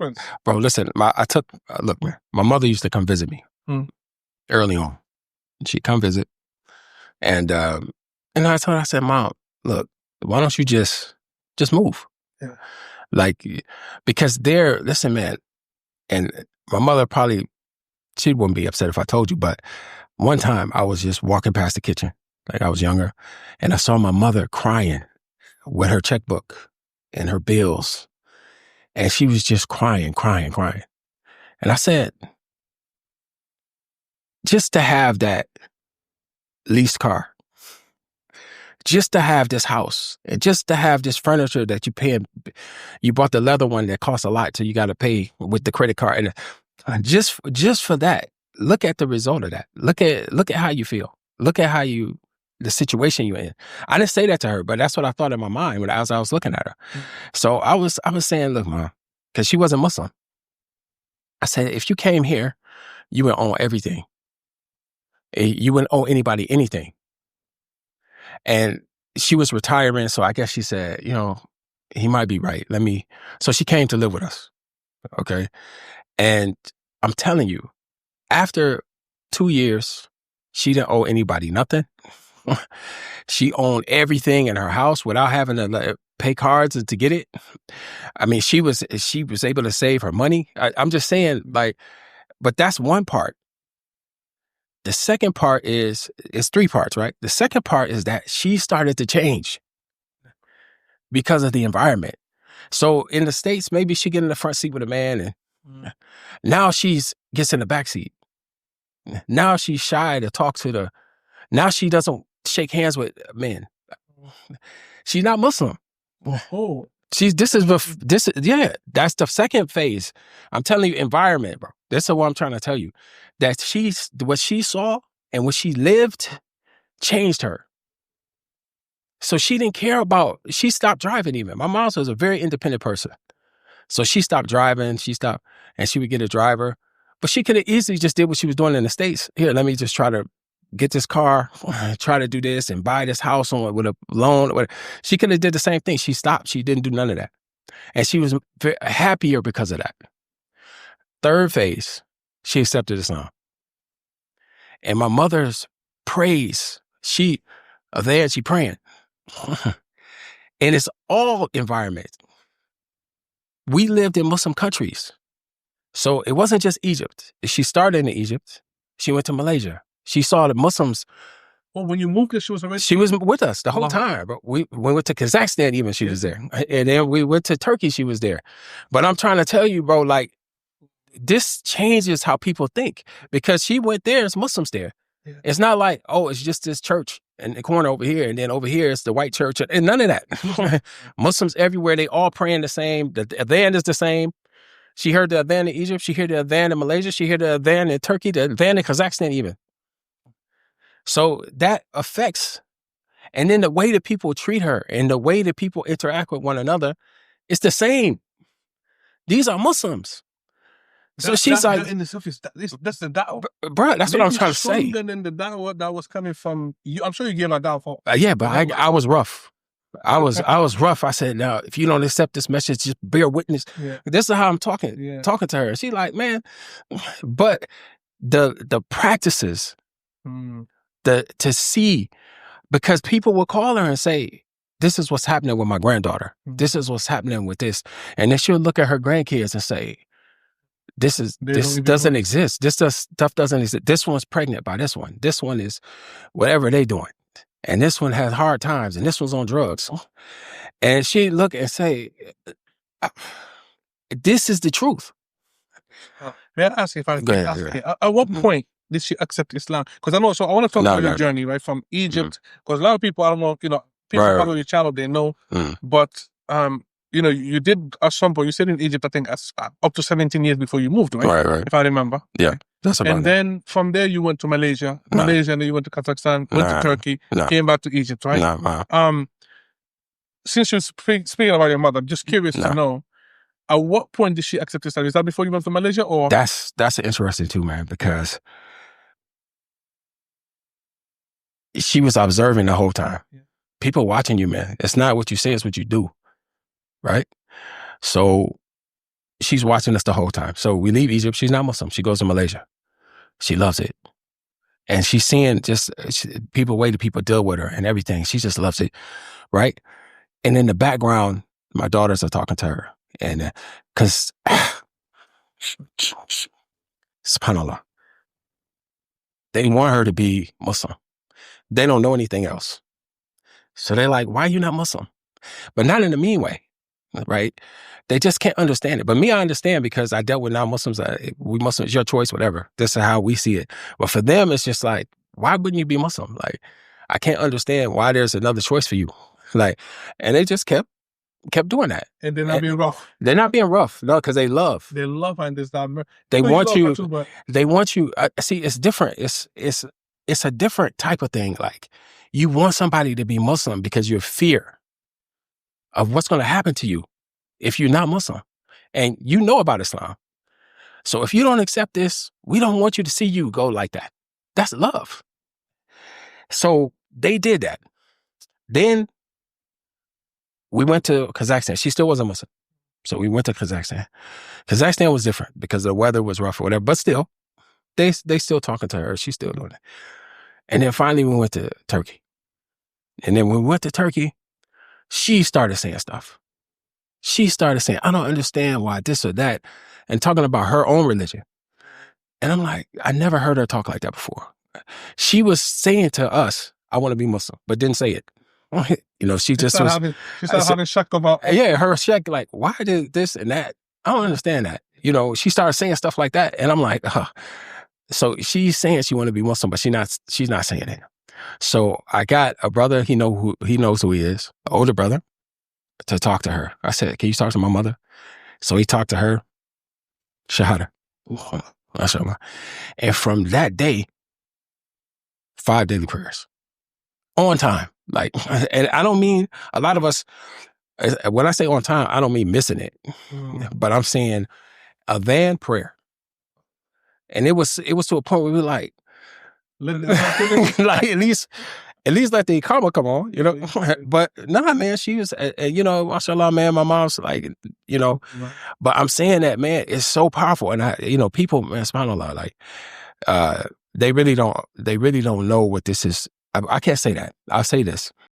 difference. Bro, listen, look, man, my mother used to come visit me early on. She'd come visit. And I told her, I said, Mom, look, why don't you just move? Yeah. Like, because listen, man, and my mother she wouldn't be upset if I told you, but one time I was just walking past the kitchen, like I was younger, and I saw my mother crying with her checkbook and her bills. And she was just crying. And I said, just to have that leased car, just to have this house, and just to have this furniture that you bought the leather one that costs a lot, so you got to pay with the credit card. And just for that, look at the result of that. Look at how you feel. Look at the situation you're in. I didn't say that to her, but that's what I thought in my mind as I was looking at her. So I was saying, look, Mom, because she wasn't Muslim. I said, if you came here, you would own everything. You wouldn't owe anybody anything. And she was retiring, so I guess she said, he might be right. So she came to live with us. Okay. And I'm telling you, after 2 years, she didn't owe anybody nothing. She owned everything in her house without having to pay cards to get it. I mean, she was able to save her money. I'm just saying, but that's one part. The second part is 3 parts, right? The second part is that she started to change because of the environment. So in the States, maybe she get in the front seat with a man, and now gets in the back seat. Now she's shy to talk to now she doesn't shake hands with men. She's not Muslim. Oh. That's the second phase. I'm telling you, environment, bro. This is what I'm trying to tell you. That what she saw and what she lived changed her. So she didn't care she stopped driving even. My mom was a very independent person. So she stopped driving, and she would get a driver. But she could have easily just did what she was doing in the States. Here, let me just try to get this car, try to do this and buy this house with a loan. She could have did the same thing. She stopped. She didn't do none of that. And she was happier because of that. Third phase, she accepted Islam. And my mother's praise, she praying. And it's all environment. We lived in Muslim countries. So it wasn't just Egypt. She started in Egypt. She went to Malaysia. She saw the Muslims. Well, when you moved there, she was with us the whole time. But we went to Kazakhstan even, she was there. And then we went to Turkey, she was there. But I'm trying to tell you, bro, this changes how people think. Because she went there, it's Muslims there. Yeah. It's not like, it's just this church in the corner over here, and then over here it's the white church, and none of that. Muslims everywhere, they all praying the same. The adhan is the same. She heard the adhan in Egypt, she heard the adhan in Malaysia, she heard the adhan in Turkey, the adhan in Kazakhstan even. So that affects, and then the way that people treat her and the way that people interact with one another, it's the same. These are Muslims. So she's like, in the surface, that's the da'wah. Bro, that's what I'm trying to say. Stronger than the da'wah that was coming from you. I'm sure you gave my da'wah for. Yeah, but I was rough. I was rough. I said, now, if you don't accept this message, just bear witness. Yeah. This is how I'm talking to her. She like, man, but the practices, to see, because people will call her and say, this is what's happening with my granddaughter. This is what's happening with this. And then she'll look at her grandkids and say, this doesn't exist. This stuff doesn't exist. This one's pregnant by this one. This one is whatever they doing. And this one has hard times, and this one's on drugs. And she look and say, this is the truth. May I ask if I can ask you, at what point did she accept Islam? Because I want to talk about your journey, right, from Egypt. Because a lot of people, I don't know, people follow your channel, they know. But, you did at some point, you stayed in Egypt, I think, up to 17 years before you moved, right? Right. If I remember. Yeah. That's about and then from there you went to Malaysia, and then you went to Kazakhstan, went to Turkey, came back to Egypt, right? Since you're speaking about your mother, I'm just curious to know, at what point did she accept Islam? Is that before you went to Malaysia, or? That's interesting too, man, because she was observing the whole time. Yeah. People watching you, man. It's not what you say, it's what you do, right? So she's watching us the whole time. So we leave Egypt. She's not Muslim. She goes to Malaysia. She loves it. And she's seeing way people deal with her and everything. She just loves it, right? And in the background, my daughters are talking to her. And because, subhanAllah, they want her to be Muslim. They don't know anything else. So they're like, why are you not Muslim? But not in a mean way, right? They just can't understand it. But me, I understand because I dealt with non-Muslims. We Muslims, it's your choice, whatever. This is how we see it. But for them, it's just like, why wouldn't you be Muslim? Like, I can't understand why there's another choice for you. Like, and they just kept doing that. And they're not being rough. They're not being rough, no, because they love. They love and there's not. They want you. They want you. See, it's different. It's a different type of thing. Like, you want somebody to be Muslim because you're fear of what's going to happen to you if you're not Muslim, and you know about Islam. So if you don't accept this, we don't want you to see you go like that. That's love. So they did that. Then we went to Kazakhstan. She still wasn't Muslim. So we went to Kazakhstan. Kazakhstan was different because the weather was rough or whatever, but still, they still talking to her. She's still doing it. And then finally we went to Turkey. And then when we went to Turkey, she started saying stuff. She started saying, I don't understand why this or that, and talking about her own religion. And I'm like, I never heard her talk like that before. She was saying to us, I want to be Muslim, but didn't say it. You know, she just was. She started having shak about. Yeah, her shak, like, why did this and that? I don't understand that. You know, she started saying stuff like that. And I'm like, So she's saying she want to be Muslim, but she's not saying it. So I got a brother, he knows who he is, an older brother, to talk to her. I said, can you talk to my mother? So he talked to her. Shahada. MashaAllah. And from that day, 5 daily prayers. On time. Like, and I don't mean, a lot of us, when I say on time, I don't mean missing it. But I'm saying a van prayer. And it was to a point where we were like, like at least let the karma come on, you know. But nah, man, she was, you know, mashallah, man, my mom's like, you know. Right. But I'm saying that, man, it's so powerful. And you know, people, man, subhanAllah, like, they really don't know what this is. I can't say that. I'll say this.